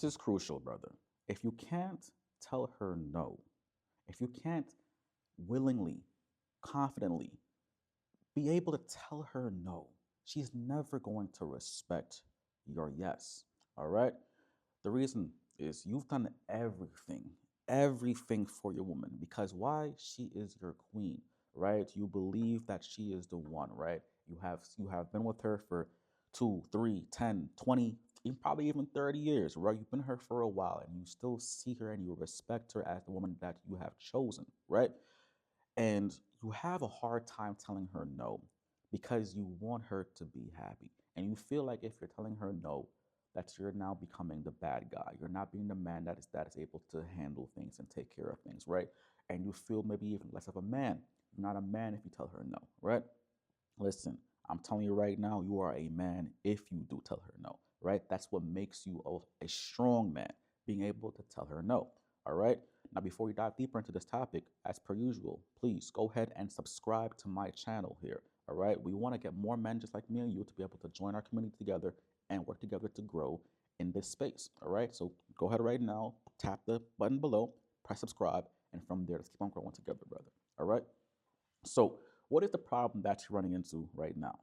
This is crucial, brother. If you can't tell her no, if you can't willingly, confidently be able to tell her no, she's never going to respect your yes. All right? The reason is you've done everything for your woman because why? She is your queen, right? You believe that she is the one, right? You have been with her for 2, 3, 10, 20, probably even 30 years, right? You've been with her for a while and you still see her and you respect her as the woman that you have chosen, right? And you have a hard time telling her no because you want her to be happy. And you feel like if you're telling her no, that you're now becoming the bad guy. You're not being the man that is able to handle things and take care of things, right? And you feel maybe even less of a man. You're not a man if you tell her no, right? Listen, I'm telling you right now, you are a man if you do tell her no, right? That's what makes you a strong man, being able to tell her no, all right? Now, before we dive deeper into this topic, as per usual, please go ahead and subscribe to my channel here, all right? We want to get more men just like me and you to be able to join our community together and work together to grow in this space, all right? So go ahead right now, tap the button below, press subscribe, and from there, let's keep on growing together, brother, all right? So, what is the problem that you're running into right now?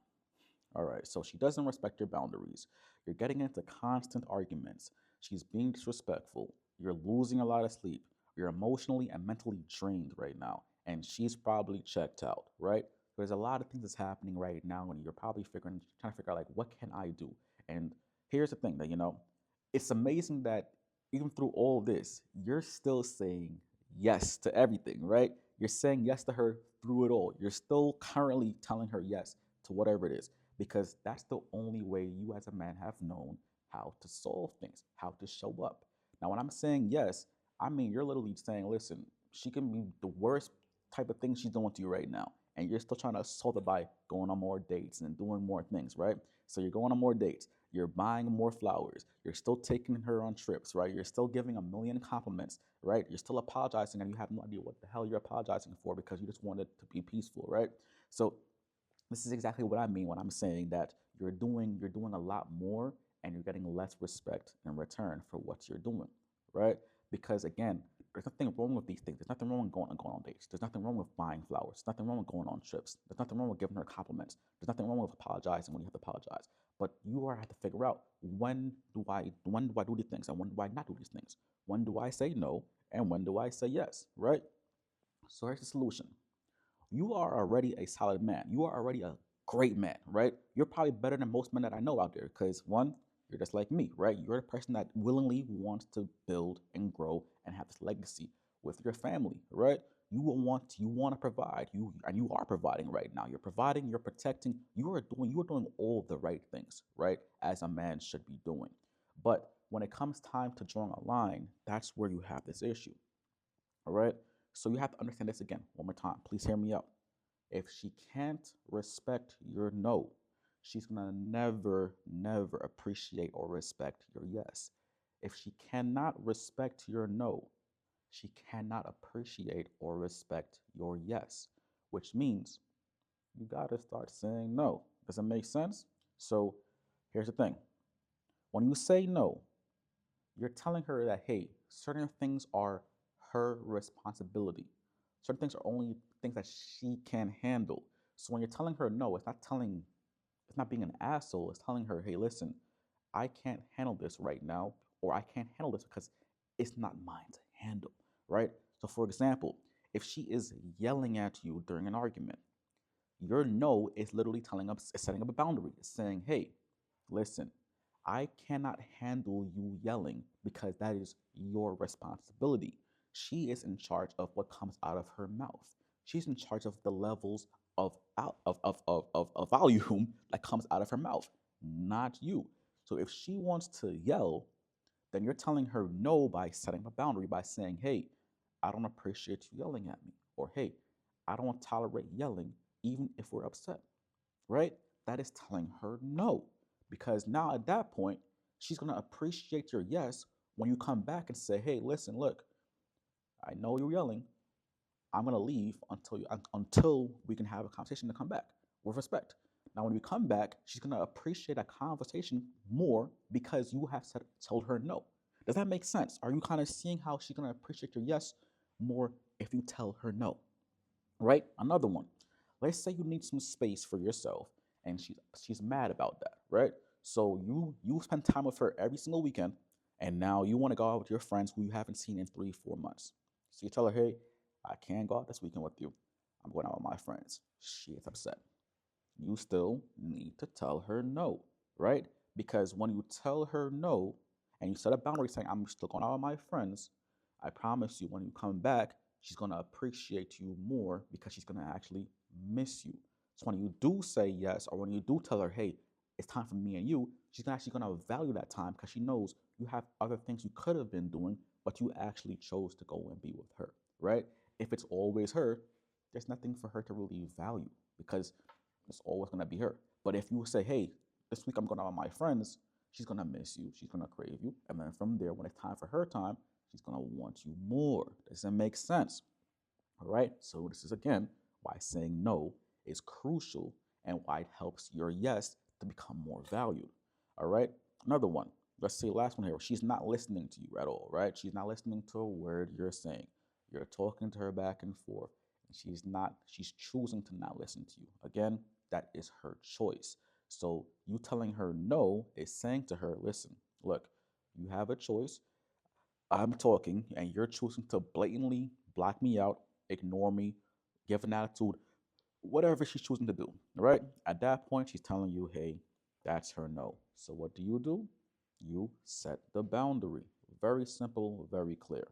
All right, so she doesn't respect your boundaries. You're getting into constant arguments. She's being disrespectful. You're losing a lot of sleep. You're emotionally and mentally drained right now. And she's probably checked out, right? There's a lot of things that's happening right now, and you're probably trying to figure out, like, what can I do? And here's the thing that, it's amazing that even through all this, you're still saying yes to everything, right? You're saying yes to her through it all. You're still currently telling her yes to whatever it is because that's the only way you as a man have known how to solve things, how to show up. Now, when I'm saying yes, I mean you're literally saying, listen, she can be the worst type of thing she's doing to you right now, and you're still trying to solve it by going on more dates and doing more things, right? So you're going on more dates, you're buying more flowers, you're still taking her on trips, right? You're still giving a million compliments, right? You're still apologizing, and you have no idea what the hell you're apologizing for because you just wanted to be peaceful, right? So this is exactly what I mean when I'm saying that you're doing a lot more and you're getting less respect in return for what you're doing, right? Because again, there's nothing wrong with these things. There's nothing wrong with going on dates. There's nothing wrong with buying flowers. There's nothing wrong with going on trips. There's nothing wrong with giving her compliments. There's nothing wrong with apologizing when you have to apologize. But you are have to figure out when do I do these things and when do I not do these things? When do I say no and when do I say yes, right? So here's the solution. You are already a solid man. You are already a great man, right? You're probably better than most men that I know out there because one, you're just like me, right? You're the person that willingly wants to build and grow and have this legacy with your family, right? You want to provide. You are providing right now. You're providing, you're protecting, you are doing all the right things, right? As a man should be doing. But when it comes time to drawing a line, that's where you have this issue. All right. So you have to understand this again one more time. Please hear me out. If she can't respect your no, she's gonna never appreciate or respect your yes. If she cannot respect your no, she cannot appreciate or respect your yes, which means you gotta start saying no. Does that make sense? So here's the thing. When you say no, you're telling her that, hey, certain things are her responsibility. Certain things are only things that she can handle. So when you're telling her no, it's not being an asshole. It's telling her, hey, listen, I can't handle this right now, or I can't handle this because it's not mine to handle, right? So for example, if she is yelling at you during an argument, your no is literally setting up a boundary. It's saying, hey, listen, I cannot handle you yelling because that is your responsibility. She is in charge of what comes out of her mouth. She's in charge of the levels of volume that comes out of her mouth, not you. So if she wants to yell, then you're telling her no by setting a boundary by saying, hey, I don't appreciate you yelling at me. Or hey, I don't tolerate yelling even if we're upset, right? That is telling her no. Because now at that point, she's going to appreciate your yes when you come back and say, hey, listen, look, I know you're yelling. I'm going to leave until we can have a conversation to come back with respect. Now, when we come back, she's going to appreciate that conversation more because you have told her no. Does that make sense? Are you kind of seeing how she's gonna appreciate your yes more if you tell her no? Right? Another one. Let's say you need some space for yourself and she's mad about that, right? So you spend time with her every single weekend and now you want to go out with your friends who you haven't seen in 3, 4 months. So you tell her, hey, I can't go out this weekend with you. I'm going out with my friends. She is upset. You still need to tell her no, right? Because when you tell her no and you set a boundary saying, I'm still going out with my friends, I promise you, when you come back, she's going to appreciate you more because she's going to actually miss you. So when you do say yes, or when you do tell her, hey, it's time for me and you, she's actually going to value that time because she knows you have other things you could have been doing, but you actually chose to go and be with her, right? If it's always her, there's nothing for her to really value because it's always going to be her. But if you say, hey, this week I'm going out with my friends, she's going to miss you. She's going to crave you. And then from there, when it's time for her time, she's going to want you more. Does that make sense? All right. So, this is again why saying no is crucial and why it helps your yes to become more valued. All right. Another one. Let's say last one here. She's not listening to you at all, right? She's not listening to a word you're saying. You're talking to her back and forth. And she's choosing to not listen to you. Again, that is her choice. So you telling her no is saying to her, listen, look, you have a choice. I'm talking and you're choosing to blatantly block me out, ignore me, give an attitude, whatever she's choosing to do, right? At that point, she's telling you, hey, that's her no. So what do? You set the boundary. Very simple, very clear.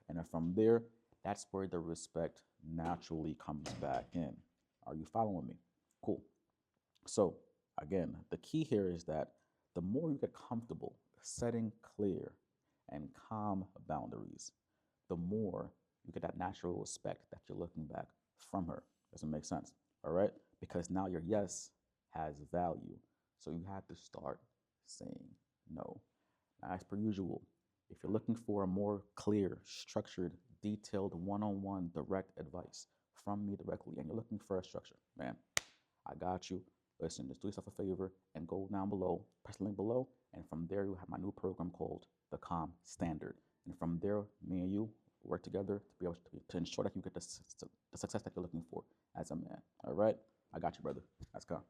And then from there, that's where the respect naturally comes back in. Are you following me? Cool. So, again, the key here is that the more you get comfortable setting clear and calm boundaries, the more you get that natural respect that you're looking back from her. Does it make sense? All right? Because now your yes has value. So you have to start saying no. Now, as per usual, if you're looking for a more clear, structured, detailed, one on one direct advice from me directly, and you're looking for a structure, man, I got you. Listen, just do yourself a favor and go down below, press the link below, and from there you have my new program called the Calm Standard. And from there, me and you work together to be able to ensure that you get the success that you're looking for as a man. All right? I got you, brother. Let's go.